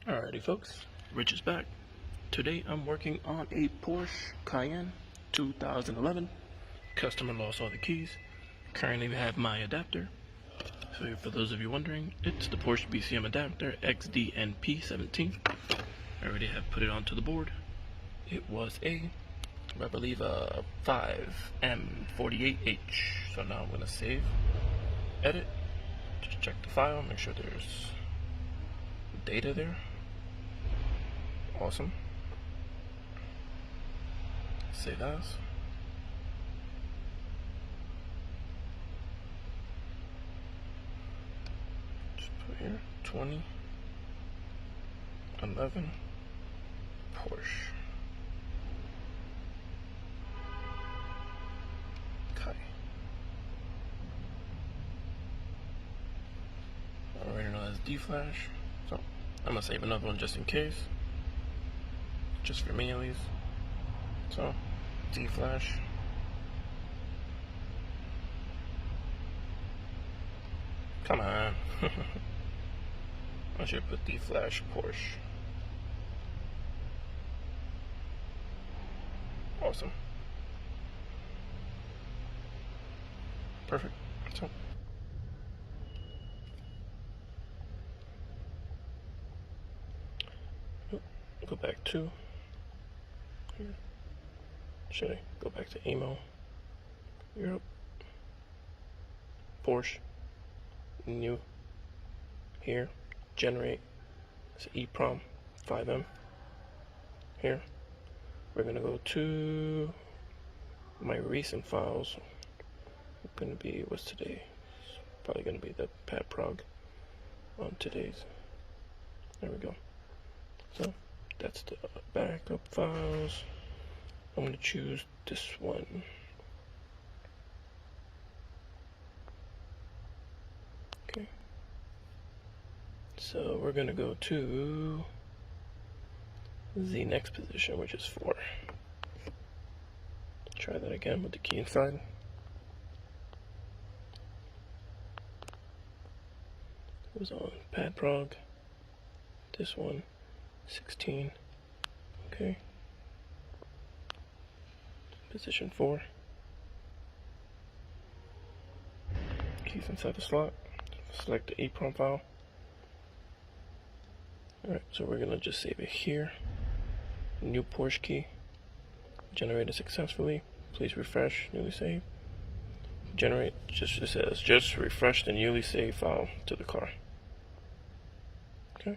Alrighty folks, Rich is back. Today I'm working on a Porsche Cayenne 2011. Customer lost all the keys. Currently we have my adapter. So for those of you wondering, it's the Porsche BCM adapter XDNP17. I already have put it onto the board. It was I believe a 5M48H. So now I'm going to save, edit, just check the file, make sure there's data there. Awesome. Save as. Just put here 2011 Porsche Cayenne. Already know that's D-flash, so I'm gonna save another one just in case. Just for me at least. So, D-flash. Come on. I should put D-flash Porsche. Awesome. Perfect. So. Go back to here. Should I go back to email? Europe. Porsche. New. Here. Generate. It's EEPROM 5M. Here. We're gonna go to my recent files. It's gonna be, what's today? It's probably gonna be the Pat Prog on today's. There we go. So that's the backup files. I'm going to choose this one. Okay. So we're going to go to the next position, which is 4. Try that again with the key inside. It was on Pad Prog. This one, 16. Okay. Position 4. Keys inside the slot. Select the EEPROM file. Alright, so we're gonna just save it here. New Porsche key. Generated successfully. Please refresh, newly saved. Generate, it says just refresh the newly saved file to the car. Okay.